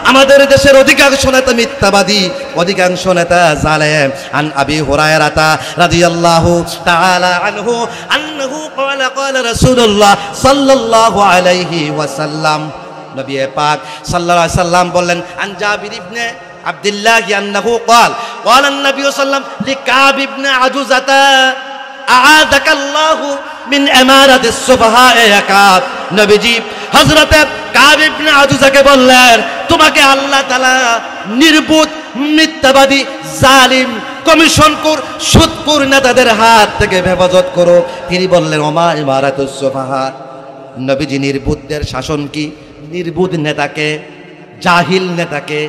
আমাদের দেশের অধিকাংশ নেতা মিথ্যাবাদী, অধিকাংশ নেতা জালেম। আন আবি হুরায়রা রাদিয়াল্লাহু তাআলা আনহু আন্নাহু ক্বালা ক্বালা রাসূলুল্লাহ সাল্লাল্লাহু আলাইহি ওয়াসাল্লাম, নবী পাক সাল্লাল্লাহু আলাইহি সাল্লাম বললেন, আন জাবির ইবনে আব্দুল্লাহ আন্নাহু ক্বাল ক্বালা নবী সাল্লাল্লাহু লিকাব ইবনে আজুজাতা আ'আদাকাল্লাহু মিন ইমারাতিস সুফাহা। কাব, নবীজি হযরতে কাব ইবনে আজুজাকে বললেন, তোমাকে আল্লাহ তাআলা নির্বোধ, মিথ্যাবাদী, জালিম, কমিশনখোর, সুদখোর নেতাদের হাত থেকে হেফাজত করো। তিনি বললেন, ওমা ইমারাতুস সুফাহা। নবীজি নির্বুদ্ধের শাসন কি? নির্বুদ্ধ নেতাকে, জাহিল নেতাকে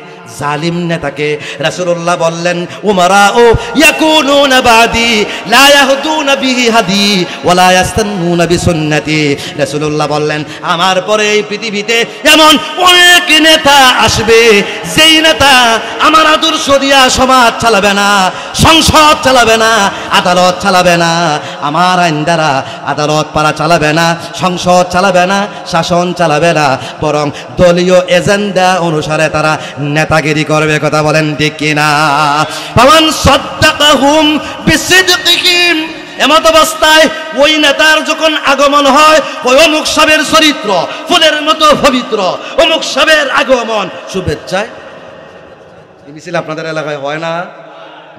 জালিম নেতাকে রাসূলুল্লাহ বললেন উমারাউ ইয়াকুনুনা বাদি লা ইয়াহদুনা বিহি হাদি ওয়া লা ইয়াস্তান্নুনা বিসুন্নতি। রাসূলুল্লাহ বললেন আমার পরে এই পৃথিবীতে এমন অনেক নেতা আসবে যেই নেতা আমার আদর্শ দিয়া সমাজ চালাবে না, সংসদ চালাবে না, আদালত চালাবে না, আমার আইন দ্বারা আদালত পারা চালাবে না, সংসদ চালাবে না, শাসন চালাবে না, বরং দলীয় এজেন্ডা অনুসারে তারা নেতাগিরি করবে। কথা বলেন ঠিক কিনা? ফামান সাদ্দাকাহুম বিসিদকিহিম। এমত অবস্থায় ওই নেতার যখন আগমন হয়, ওই অমুক সাহেবের চরিত্র ফুলের মতো পবিত্র, অমুক সাহেবের আগমন শুভেচ্ছায় মিছিল আপনাদের এলাকায় হয় না?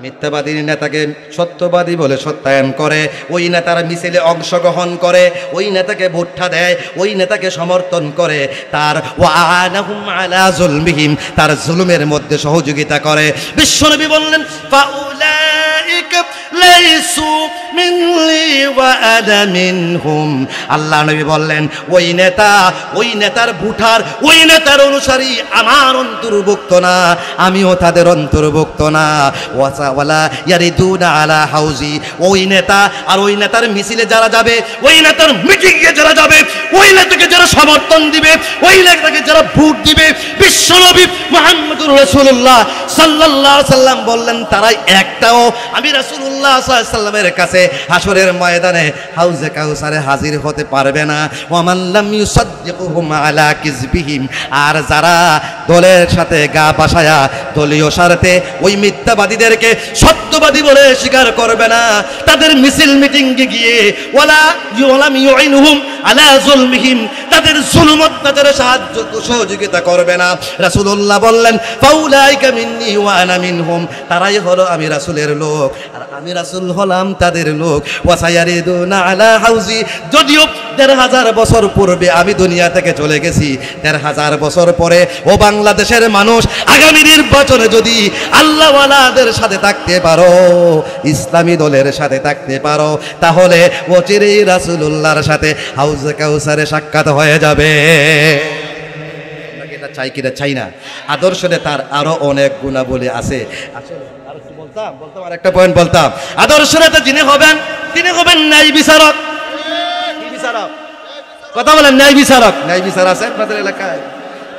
মিথ্যাবাদী নেতাকে সত্যবাদী বলে সত্যায়ন করে, ওই নেতার মিছিলে অংশগ্রহণ করে, ওই নেতাকে ভোটটা দেয়, ওই নেতাকে সমর্থন করে, তার ওয়ানাহুম আলা যুলমিহিম, তার জুলুমের মধ্যে সহযোগিতা করে। বিশ্বনবী বললেন ফাউলাইকা লাইসু মিনলি ওয়া আনা মিনহুম। আল্লাহ নবী বললেন ওই নেতা, ওই নেতার ভোটার, ওই নেতার অনুসারী আমার অন্তর্ভুক্ত না, আমিও তাদের অন্তর্ভুক্ত না। ওয়ালা ইয়ারিদুনা আলা হাউজি। ওই নেতা আর ওই নেতার মিছিলে যারা যাবে, ওই নেতার মিটিংয়ে যারা যাবে, ওই নেতাকে যারা সমর্থন দিবে, ওই নেতাকে যারা ভোট দিবে, বিশ্বনবী মুহাম্মদুর রাসূলুল্লাহ সাল্লাল্লাহু আলাইহি সাল্লাম বললেন তারাই একটাও আমি রাসূলুল্লাহ সাল্লাল্লাহু আলাইহি সাল্লামের কাছে হাসরের ময়দানে হাউজে কাউসারে হাজির হতে পারবে না। ওয়ামান লাম ইউসাদ্দিকুহুম আলা কিযবিহিম। আর যারা দলের সাথে গা বাসায়া দলীয় স্বার্থে ওই মিথ্যাবাদীদেরকে সত্যবাদী বলে স্বীকার করবে না, তাদের মিছিল মিটিংয়ে গিয়ে ওয়ালা ইউইনুহুম আলা যুলমিহিম, তাদের জুলুম অত্যাচারে সাহায্য সহযোগিতা করবে না। রাসূলুল্লাহ বললেন ফাউলাইকা মিন্নি ওয়া আনা মিনহুম। তারাই হলো আমি রাসূলের লোক আর আমি রাসূল হলাম তাদের লোক। ওয়াসায়ারিদুনা আলা হাউজি। যদিও ১৫০০ বছর পূর্বে আমি দুনিয়া থেকে চলে গেছি, ১৫০০ বছর পরে ও বাংলাদেশের মানুষ আগামী নির্বাচনে যদি আল্লাহওয়ালাদের সাথে থাকতে পারো, ইসলামী দলের সাথে থাকতে পারো, তাহলে অচিরেই রাসূলুল্লাহর সাথে হাউজে কাউসারে সাক্ষাৎ হয়ে যাবে। এটা চাই কিনা চাই না? আদর্শ নেতার আরো অনেক গুণাবলী আছে। আসলে বলতাম আর একটা পয়েন্ট বলতাম। আদর্শ নেতা যিনি হবেন, তিনি হবেন ন্যায় বিচারক। কি বিচারক? কথা বলেন, ন্যায় বিচারক। ন্যায় বিচার আছে আপনাদের এলাকায়?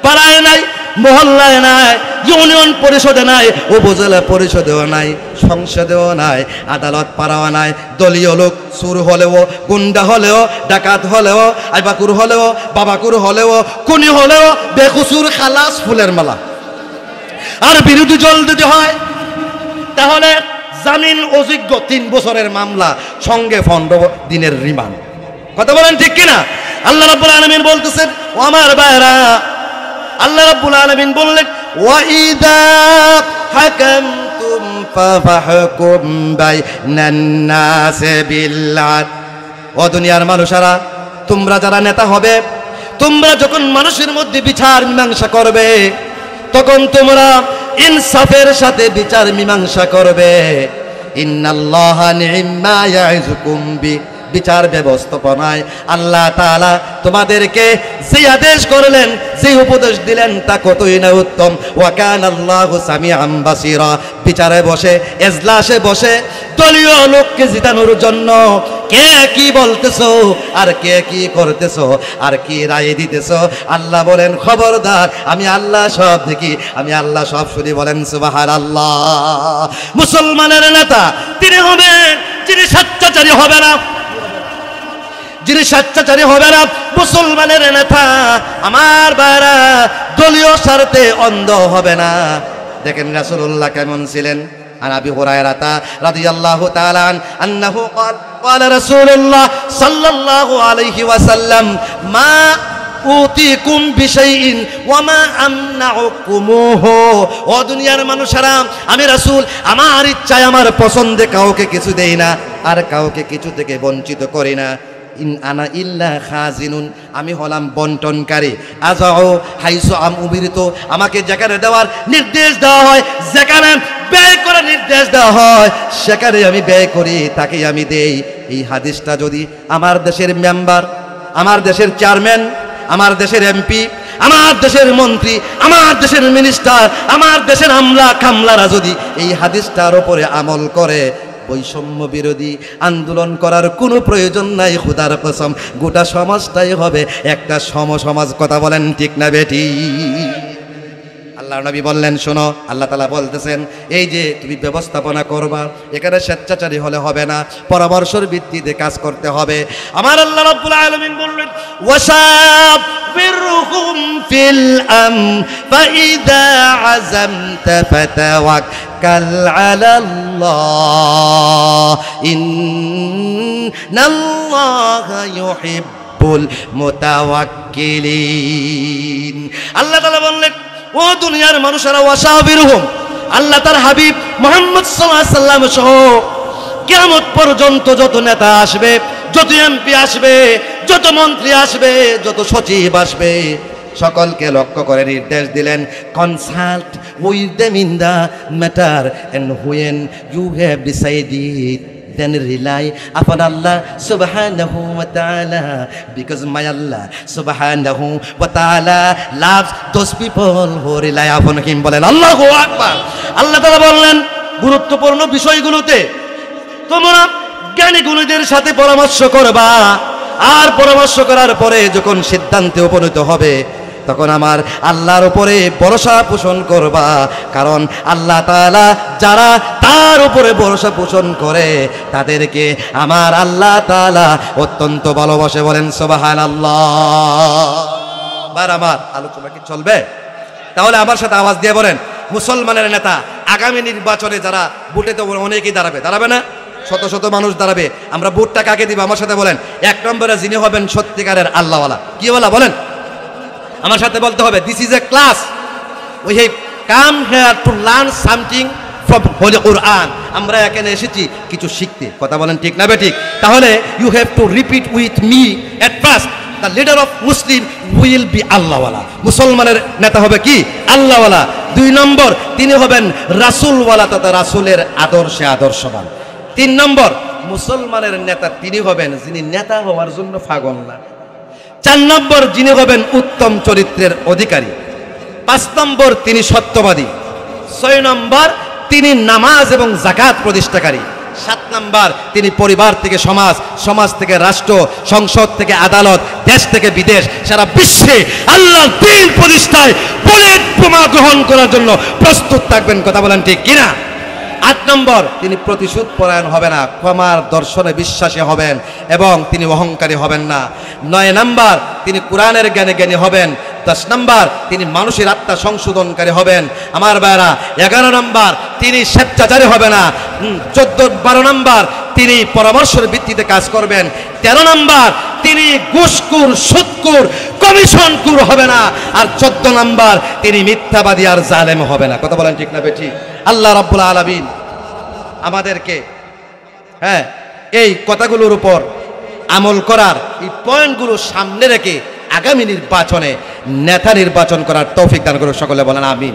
পাড়ায় নাই, মহল্লায় নাই, ইউনিয়ন পরিষদে নাই, উপজেলা পরিষদেও নাই, সংসদেও নাই, আদালত পাড়াও নাই। দলীয় লোক চুর হলেও, গুন্ডা হলেও, ডাকাত হলেও, আইবাকুর হলেও, বাবাকুর হলেও, কুনি হলেও বেকুসুর খালাস ফুলের মালা। আর বিরোধী দল যদি হয় তাহলে জামিন অযোগ্য ৩ বছরের মামলা, সঙ্গে ১৫ দিনের রিমান্ড। কথা বলেন ঠিক কিনা? আল্লাহ রাব্বুল আলামিন বলতেছেন ও আমার ভাইরা, আল্লাহ রাব্বুল আলামিন বললেন ওয়াইদা হাকামতুম ফাহকুম বাইনান নাসি বিল আদল। ও দুনিয়ার মানুষেরা, তোমরা যারা নেতা হবে, তোমরা যখন মানুষের মধ্যে বিচার মীমাংসা করবে, তখন তোমরা ইনসাফের সাথে বিচার মীমাংসা করবে। ইন্নাল্লাহা নি'ম্মা ইয়াইযুকুম বি। বিচার ব্যবস্থাপনায় আল্লাহ তাআলা তোমাদেরকে যে আদেশ করলেন, যে উপদেশ দিলেন তা কতই না উত্তম। ওয়া কানাল্লাহু সামিআন বাসীরা। বিচারে বসে, এজলাসে বসে দলীয় লোককে জিতানোর জন্য কে কি বলতেছো আর কে কি করতেছো আর কি রায় দিতেছো, আল্লাহ বলেন খবরদার, আমি আল্লাহ সব দেখি, আমি আল্লাহ সব শুনি। বলেন সুবহানাল্লাহ। মুসলমানের নেতা তিনি হবেন যিনি স্বেচ্ছাচারী হবে না, যিনি স্বেচ্ছাচারী হবে না। মুসলমানের নেতা আমার ভাইরা দলীয় স্বার্থে অন্ধ হবে না। দেখেন রাসূলুল্লাহ কেমন ছিলেন। عن أبي هريرة رضي الله تعالى عنه أنه قال رسول الله صلى الله عليه وسلم ما أوتيكم بشيء وما أمنعكموه। ও দুনিয়ার মানুষেরা, আমি রাসূল আমার ইচ্ছায় আমার পছন্দে কাউকে কিছু দেই না আর কাউকে কিছু থেকে বঞ্চিত করি না। ইন আনা ইল্লা খাজিনুন, আমি হলাম বন্টনকারী। আযাউ হাইসু উমিরতু, আমাকে যেখানে দেওয়ার নির্দেশ দেওয়া হয়, যেখানে ব্যয় করার নির্দেশ দেওয়া হয়, সেখানে আমি ব্যয় করি, তাকেই আমি দেই। এই হাদিসটা যদি আমার দেশের মেম্বার, আমার দেশের চেয়ারম্যান, আমার দেশের এমপি, আমার দেশের মন্ত্রী, আমার দেশের মিনিস্টার, আমার দেশের আমলা কামলারা যদি এই হাদিসটার উপরে আমল করে, বৈষম্য বিরোধী আন্দোলন করার কোনো প্রয়োজন নাই। খুদার কসম গোটা সমাজটাই হবে একটা সমসমাজ। কথা বলেন ঠিক না বেটি? আল্লাহ নবী বললেন, শোনো, আল্লাহ তাআলা বলতেছেন, এই যে তুমি ব্যবস্থাপনা করবা, এখানে স্বেচ্ছাচারী হলে হবে না, পরামর্শের ভিত্তিতে কাজ করতে হবে। আমার আল্লাহ রাব্বুল আলামিন বললেন, ওয়াশাবিরহুম ফিল ফাইদা আযামতা ফাতাওয়াক্কাল আলাল্লাহ ইন্নাল্লাহা ইউহিব্বুল মুতাওয়াক্কিলিন। আল্লাহ তাআলা বললেন, ও দুনিয়ার মানুষেরা, ওয়াশাবিরহুম, আল্লাহ তার হাবিব মুহাম্মদ সাল্লাল্লাহু আলাইহি ওয়াসাল্লাম সহ কিয়ামত পর্যন্ত যত নেতা আসবে, যত এমপি আসবে, যত মন্ত্রী আসবে, যত সচিব আসবে, সকলকে লক্ষ্য করে নির্দেশ দিলেন, consult with them in the matter and when you have decided then rely upon Allah subhanahu wa ta'ala, because my Allah subhanahu wa ta'ala loves those people who rely upon him. বলেন আল্লাহু আকবার। আল্লাহ তাআলা বললেন, গুরুত্বপূর্ণ বিষয়গুলোতে তোমরা জ্ঞানী গুণীদের সাথে পরামর্শ করবা, আর পরামর্শ করার পরে যখন সিদ্ধান্তে উপনীত হবে, তখন আমার আল্লাহর উপরে ভরসা পোষণ করবা। কারণ আল্লাহ তাআলা যারা তার উপরে ভরসা পোষণ করে, তাদেরকে আমার আল্লাহ তাআলা অত্যন্ত ভালোবাসে। বলেন সুবহানাল্লাহ। বার আমার আলোচনা কি চলবে? তাহলে আমার সাথে আওয়াজ দিয়ে বলেন, মুসলমানের নেতা আগামী নির্বাচনে যারা ভোটে তো অনেকেই দাঁড়াবে, দাঁড়াবে না? শত শত মানুষ দাঁড়াবে। আমরা ভোটটা কাকে দিব? আমার সাথে বলেন, এক নম্বরে যিনি হবেন সত্যিকারের আল্লাহওয়ালা। কি বলা বলেন? আমার সাথে বলতে হবে, this is a class, we have come here to learn something from holy Quran. আমরা এখানে এসেছি কিছু শিখতে। কথা বলেন ঠিক না বেঠিক? তাহলে you have to repeat with me at first, the leader of Muslim will be আল্লাহওয়ালা। মুসলমানের নেতা হবে কি? আল্লাহওয়ালা। দুই নম্বর, তিনি হবেন রাসূলওয়ালা, তথা রাসূলের আদর্শে আদর্শবান। তিন নম্বর, মুসলমানের নেতা তিনি হবেন যিনি নেতা হওয়ার জন্য পাগল না। চার নম্বর, যিনি হবেন উত্তম চরিত্রের অধিকারী। পাঁচ নম্বর, তিনি সত্যবাদী। ছয় নম্বর, তিনি নামাজ এবং যাকাত প্রতিষ্ঠাকারী। সাত নম্বর, তিনি পরিবার থেকে সমাজ, সমাজ থেকে রাষ্ট্র, সংসদ থেকে আদালত, দেশ থেকে বিদেশ, সারা বিশ্বে আল্লাহর দ্বীন প্রতিষ্ঠায় বুলেট বোমা গ্রহণ করার জন্য প্রস্তুত থাকবেন। কথা বলেন ঠিক কিনা? আট নম্বর, তিনি প্রতিশোধ পরায়ণ হবে না, ক্ষমার দর্শনে বিশ্বাসী হবেন এবং তিনি অহংকারী হবেন না। নয় নম্বর, তিনি কোরআনের জ্ঞানে জ্ঞানী হবেন। 10 নম্বর, তিনি মানুষের আত্মা সংশোধনকারী হবেন। আমার ভাইরা, 11 নম্বর, তিনি স্বেচ্ছাচারী হবে না। 12 নম্বর, তিনি পরামর্শের ভিত্তিতে কাজ করবেন। 13 নম্বর, তিনি ঘুষখোর, সুদখোর, কমিশনখোর হবে না। আর 14 নম্বর, তিনি মিথ্যাবাদী আর জালেম হবে না। কথা বলেন ঠিক না বেঠিক? আল্লাহ রাব্বুল আলামিন আমাদেরকে এই কথাগুলোর উপর আমল করার, এই পয়েন্টগুলো সামনে রেখে আগামী নির্বাচনে নেতা নির্বাচন করার তৌফিক দান করুন। সকলে বলেন আমিন।